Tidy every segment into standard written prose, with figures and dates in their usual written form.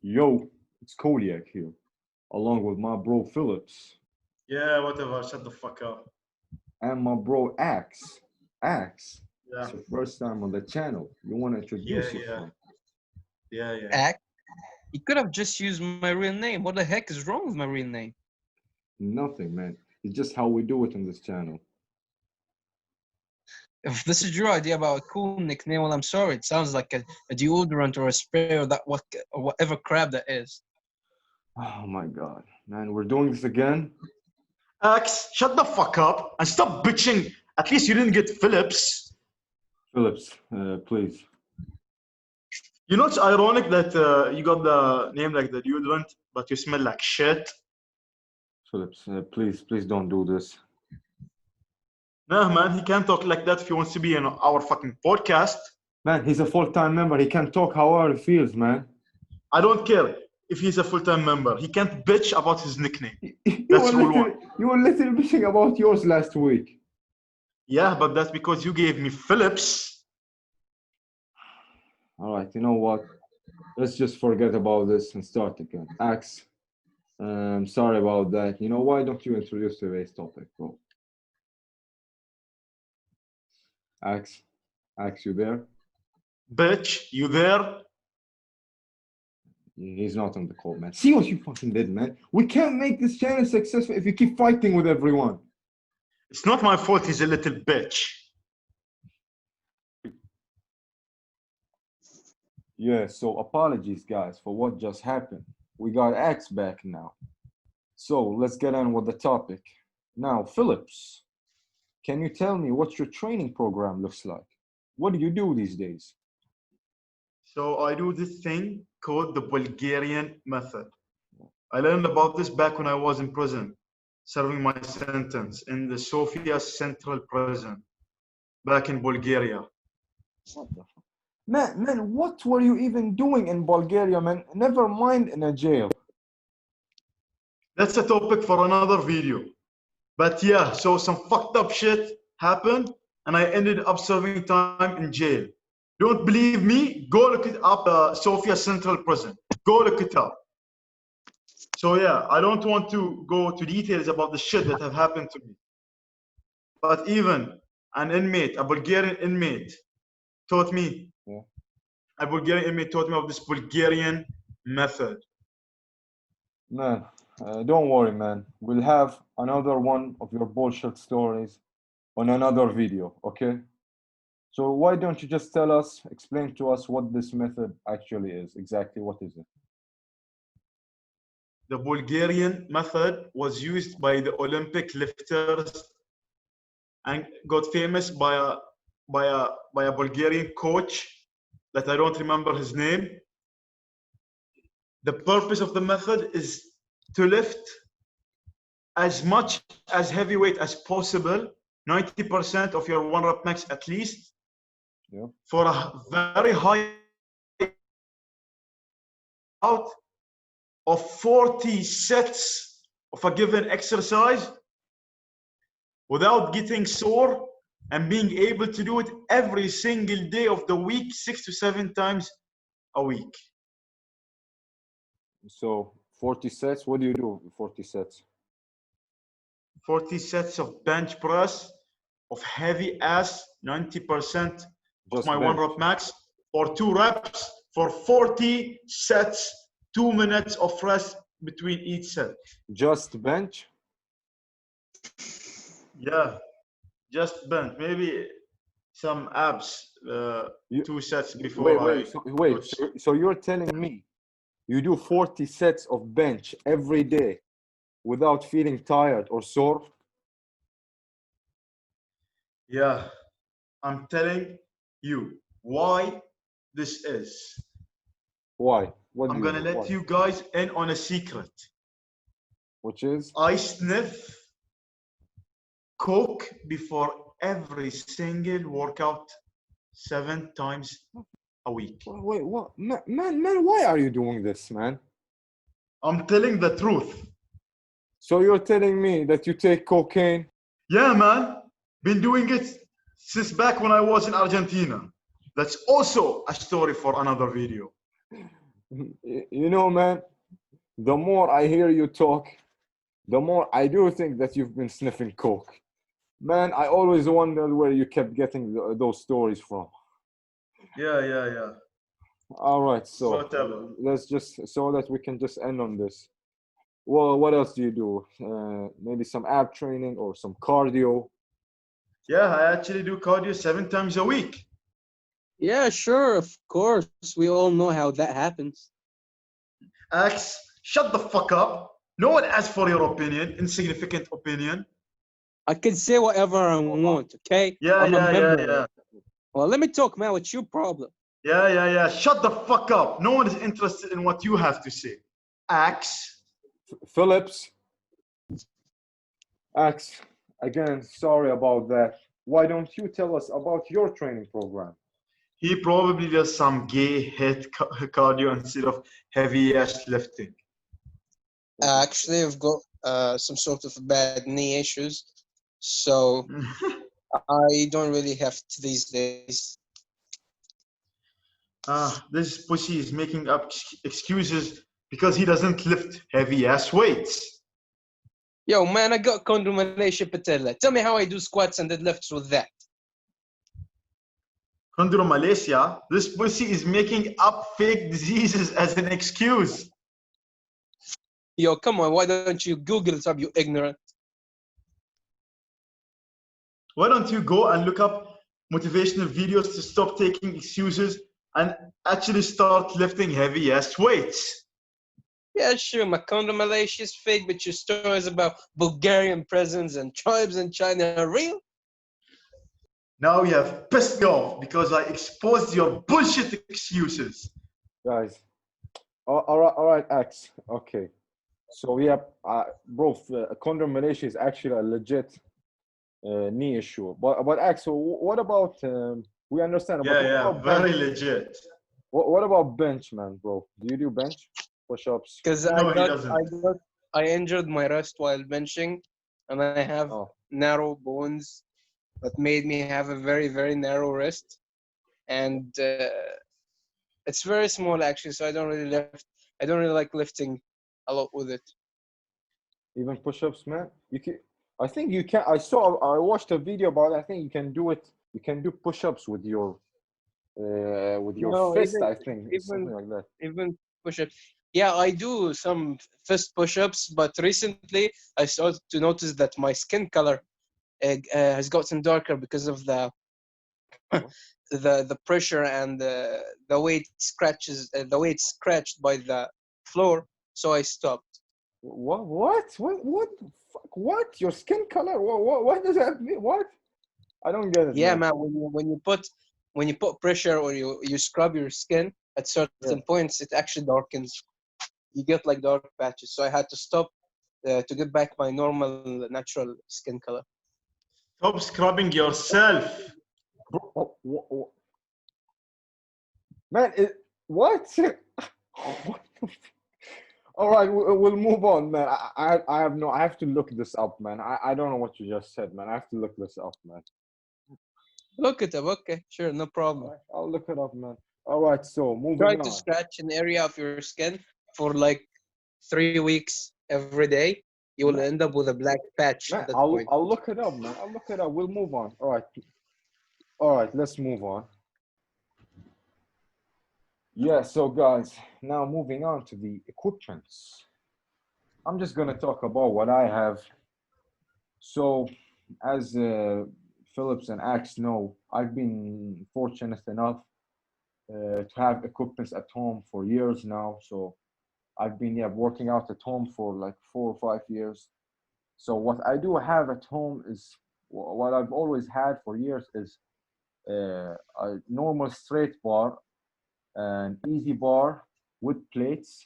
Yo, it's Kodiak here, along with my bro Phillips Yeah, whatever. Shut the fuck up. and my bro Axe. Axe, Yeah, it's your first time on the channel. You want to yeah, introduce yeah, yourself? yeah. Act. You could have just used my real name. What the heck is wrong with my real name? Nothing, man. It's just how we do it on this channel. If this is your idea about a cool nickname, well, I'm sorry. It sounds like a deodorant or a spray or or whatever crap that is. Oh my god, man, we're doing this again? Axe, shut the fuck up and stop bitching. At least you didn't get Phillips. Phillips, please. You know, it's ironic that you got the name like the deodorant, but you smell like shit. Phillips, please don't do this. Nah, man, he can't talk like that if he wants to be in our fucking podcast. Man, he's a full-time member. He can talk however he feels, man. I don't care if he's a full-time member. He can't bitch about his nickname. You That's were rule little, one. you were little bitching about yours last week. Yeah, but that's because you gave me Phillips. All right, you know what? Let's just forget about this and start again. Axe, sorry about that. You know, why don't you introduce today's topic, bro? Axe, Axe, you there? Bitch, you there? He's not on the call, man. See what you fucking did, man. We can't make this channel successful if you keep fighting with everyone. It's not my fault he's a little bitch. Yeah, so apologies, guys, for what just happened. We got Axe back now. So let's get on with the topic. Now, Phillips, can you tell me what your training program looks like? What do you do these days? So I do this thing called the Bulgarian method. I learned about this back when I was in prison, serving my sentence in the Sofia Central Prison, back in Bulgaria. What the fuck? Man, what were you even doing in Bulgaria, man? Never mind in a jail. That's a topic for another video. But yeah, so some fucked up shit happened, and I ended up serving time in jail. Don't believe me? Go look it up, Sofia Central Prison. Go look it up. So yeah, I don't want to go to details about the shit that have happened to me. But even an inmate, a Bulgarian inmate, taught me. Yeah. A Bulgarian inmate taught me of this Bulgarian method. Man, don't worry, man. We'll have another one of your bullshit stories on another video, okay? So why don't you just tell us, explain to us what this method actually is? Exactly what is it? The Bulgarian method was used by the Olympic lifters and got famous by a Bulgarian coach that I don't remember his name. The purpose of the method is to lift as much as heavyweight as possible, 90% of your 1 rep max at least, Yeah. for a very high out of 40 sets of a given exercise without getting sore and being able to do it every single day of the week, 6 to 7 times a week. So 40 sets, what do you do with 40 sets? 40 sets of bench press of heavy ass, 90% of Just my 1 bench. rep max, or 2 reps for 40 sets, 2 minutes of rest between each set. Just bench? Yeah, just bench. Maybe some abs, You- 2 sets before so you're telling me you do 40 sets of bench every day without feeling tired or sore? Yeah, I'm telling you why this is. Why? What do I'm you gonna do? let Why? you guys in on a secret. Which is? I sniff coke before every single workout 7 times a week. Wait, what? Man, why are you doing this, man? I'm telling the truth. So you're telling me that you take cocaine? Yeah, man. Been doing it since back when I was in Argentina. That's also a story for another video. You know, man, the more I hear you talk, the more I do think that you've been sniffing coke. Man, I always wondered where you kept getting those stories from. Yeah. All right, so Whatever. let's just so that we can just end on this. Well, what else do you do? Maybe some ab training or some cardio. Yeah, I actually do cardio 7 times a week. Yeah, sure, of course. We all know how that happens. Axe, shut the fuck up. No one asked for your opinion, insignificant opinion. I can say whatever I want, okay? Yeah, I'm a yeah, yeah, member. yeah. Well, let me talk, man. What's your problem? Yeah. Shut the fuck up. No one is interested in what you have to say. Axe. Phillips, Axe, again, sorry about that. Why don't you tell us about your training program? He probably does some gay hit cardio instead of heavy ass lifting. Actually, I've got some sort of bad knee issues, so I don't really have to these days. This pussy is making up excuses because he doesn't lift heavy ass weights. Yo, man, I got condromalaysia patella. Tell me how I do squats and deadlifts with that. Condro Malaysia, this pussy is making up fake diseases as an excuse. Yo, come on, why don't you Google it up, you ignorant? Why don't you go and look up motivational videos to stop taking excuses and actually start lifting heavy ass weights? Yeah, sure, my condromalaysia is fake, but your stories about Bulgarian presence and tribes in China are real? Now you have pissed me off because I exposed your bullshit excuses. Guys, all right, Axe. Okay. So yeah, bro, condom Malaysia is actually a legit knee issue. But Axel, what about we understand, but what Yeah, about bench? very legit. What about bench, man, bro? Do you do bench push-ups? Because No, he doesn't. I injured my wrist while benching, and I have Oh, narrow bones that made me have a very, very narrow wrist, and it's very small actually. So I don't really lift. I don't really like lifting a lot with it. even push-ups, man. You can. I think you can. I watched a video about it. I think you can do it. You can do push-ups with your No, fist. I think it's something like that. even push-ups. Yeah, I do some fist push-ups, but recently I started to notice that my skin color has gotten darker because of the pressure and the way it scratches the way it's scratched by the floor. So I stopped. What the fuck? What? Your skin color? What does that mean? What? I don't get it, Yeah, man. man. When you put pressure or you scrub your skin at Yeah. certain points, it actually darkens. You get like dark patches. So I had to stop to get back my normal natural skin color. Stop scrubbing yourself. Bro, man, what? What the All right, we'll move on, man. I have no. I have to look this up, man. I don't know what you just said, man. I have to look this up, man. Look it up. Okay, sure, no All problem. right, I'll look it up, man. All right, so Try moving to on. scratch an area of your skin for like 3 weeks every day. You will Man, end up with a black patch at man, that I'll point. I'll look it up, man. I'll look it up. We'll move on. All right. Let's move on. Yeah. So, guys, now moving on to the equipments. I'm just gonna talk about what I have. So, as Phillips and Axe know, I've been fortunate enough to have equipments at home for years now. So I've been working out at home for like 4 or 5 years. So what I do have at home is what I've always had for years is a normal straight bar, an easy bar with plates.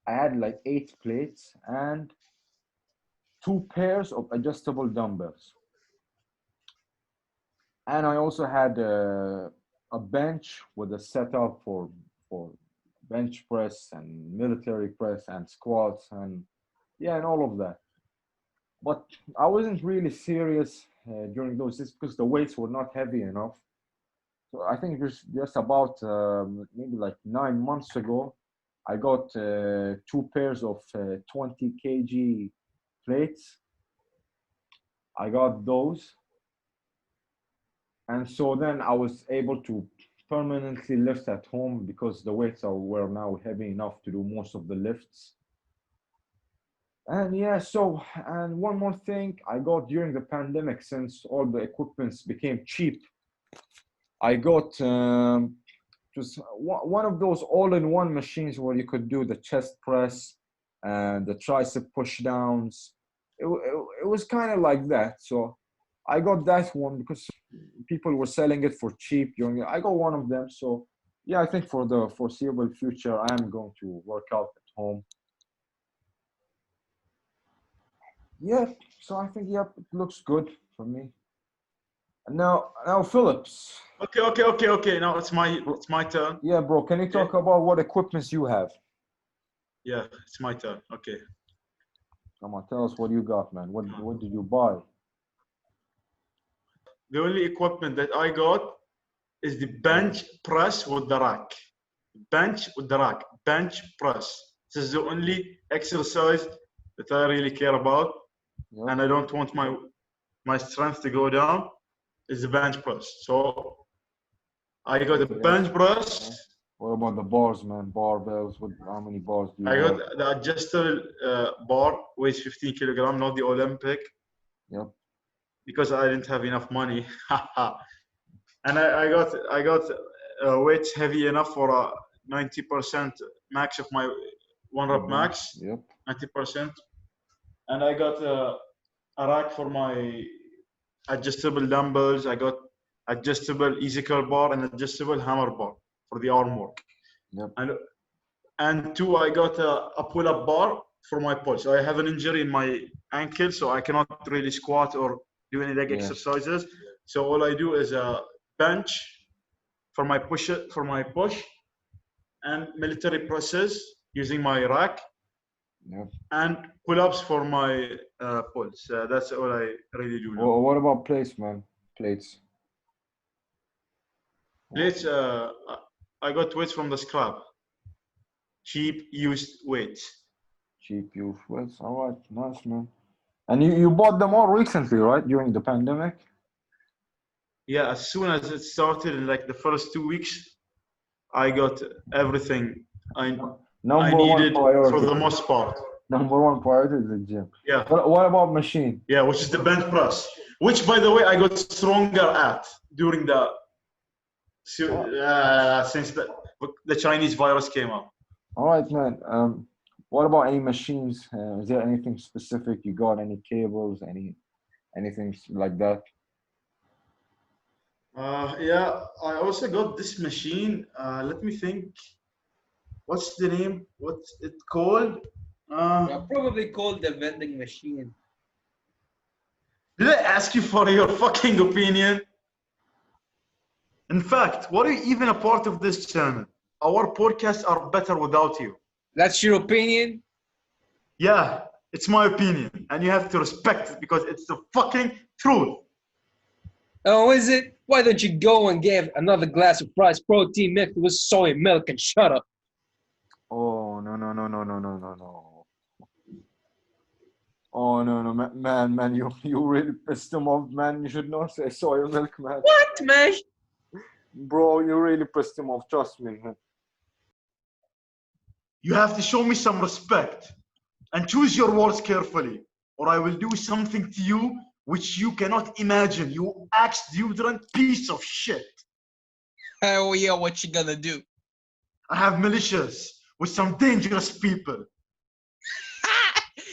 I had like 8 plates and 2 pairs of adjustable dumbbells. And I also had a bench with a setup for bench press and military press and squats and yeah and all of that. But I wasn't really serious during those days because the weights were not heavy enough. So I think just about maybe like 9 months ago, I got 2 pairs of 20 kg plates. I got those, and so then I was able to permanently lift at home because the weights were now heavy enough to do most of the lifts. And yeah, so, and one more thing I got during the pandemic, since all the equipments became cheap, I got just one of those all-in-one machines where you could do the chest press and the tricep push downs. It was kind of like that. So I got that one because people were selling it for cheap during it. I got one of them. So yeah, I think for the foreseeable future, I am going to work out at home. Yeah, so I think, yep, it looks good for me. And now Phillips. Okay. Now it's my turn. Yeah, bro, can you talk about what equipments you have? Yeah, it's my turn. Okay. Come on, tell us what you got, man. What did you buy? The only equipment that I got is the bench press with the rack. Bench with the rack. Bench press. This is the only exercise that I really care about, Yep. and I don't want my strength to go down. Is the bench press. So I got a bench press. What about the bars, man? Barbells. How many bars do you I have? got the adjustable bar, weighs 15 kilograms, not the Olympic. Yep. Because I didn't have enough money. And I got weights heavy enough for a 90% max of my one rep max. Yep. 90%. And I got a rack for my adjustable dumbbells. I got adjustable easy curl bar and adjustable hammer bar for the arm work. Yep. And two, I got a pull-up bar for my pull. So I have an injury in my ankle, so I cannot really squat or do any leg exercises. So all I do is a bench for my push, and military presses using my rack, and pull-ups for my pulls. That's all I really do now. Well, what about plates, man? Plates. Plates, I got weights from the scrap. Cheap used weights. Cheap used weights. All right, nice, man. And you bought them all recently, right? During the pandemic? Yeah, as soon as it started, in like the first 2 weeks, I got everything I needed for the most part. Number one priority is the gym. Yeah. What about machine? Yeah, which is the bench press, which, by the way, I got stronger at during the since the Chinese virus came up. All right, man. What about any machines? Is there anything specific you got? Any cables? Anything like that? Yeah, I also got this machine. Let me think. What's the name? What's it called? Probably called the vending machine. Did I ask you for your fucking opinion? In fact, what are you even a part of this channel? Our podcasts are better without you. That's your opinion? Yeah, it's my opinion, and you have to respect it because it's the fucking truth. Oh, is it? Why don't you go and get another glass of rice protein mixed with soy milk and shut up? Oh, no. Oh, no, man, you really pissed him off, man. You should not say soy milk, man. What, man? Bro, you really pissed him off, trust me, man. You have to show me some respect and choose your words carefully, or I will do something to you which you cannot imagine, you axe-deodorant piece of shit. Oh, yeah, what you gonna do? I have militias with some dangerous people.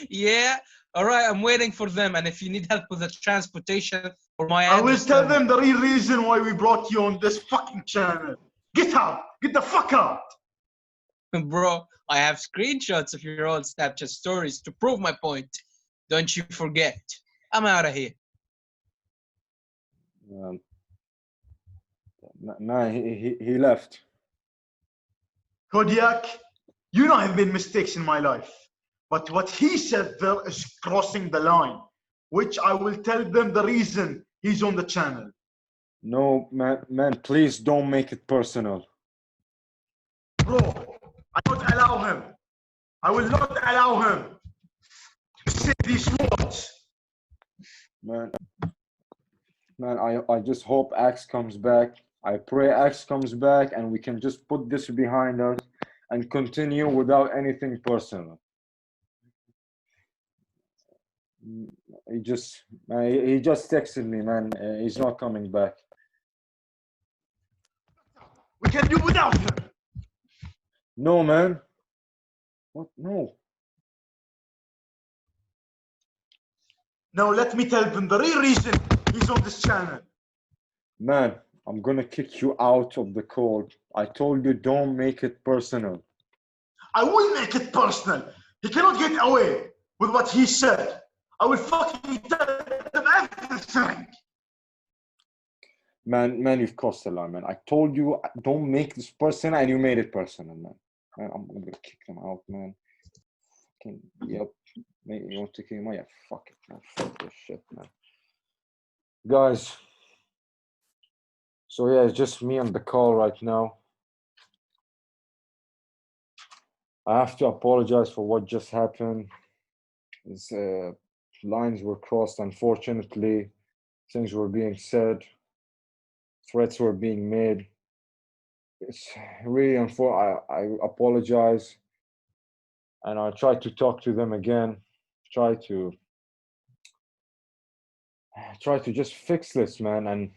Yeah? All right, I'm waiting for them, and if you need help with the transportation or my I will tell them the real reason why we brought you on this fucking channel. Get out! Get the fuck out! Bro, I have screenshots of your old Snapchat stories to prove my point. Don't you forget. I'm out of here. Man, he left. Kodiak, you know I've made mistakes in my life. But what he said there is crossing the line, which I will tell them the reason he's on the channel. No, man, please don't make it personal. Bro, I don't allow him. I will not allow him to say these words. Man, I just hope Axe comes back. I pray Axe comes back and we can just put this behind us and continue without anything personal. He just he just texted me, man. He's not coming back. We can do without him. No, man. What? No. Now let me tell them the real reason he's on this channel. Man, I'm gonna kick you out of the call. I told you don't make it personal. I will make it personal. He cannot get away with what he said. I will fucking tell them everything. Man, you've crossed the line, man. I told you don't make this personal, and you made it personal, man. Man, I'm gonna kick them out, man. Fucking, yep. Mate, you want to kick him out? Yeah, fuck it, man. Fuck this shit, man. Guys, so yeah, it's just me on the call right now. I have to apologize for what just happened. It's, lines were crossed, unfortunately. Things were being said. Threats were being made. It's really unfortunate. I apologize. And I try to talk to them again. Try to just fix this, man. And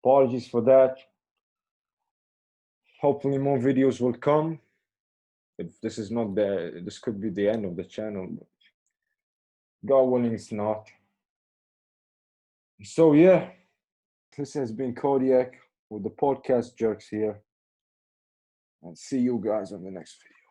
apologies for that. Hopefully more videos will come. If this is not this could be the end of the channel. But God willing, it's not. So yeah, this has been Kodiak with the podcast jerks here. And see you guys on the next video.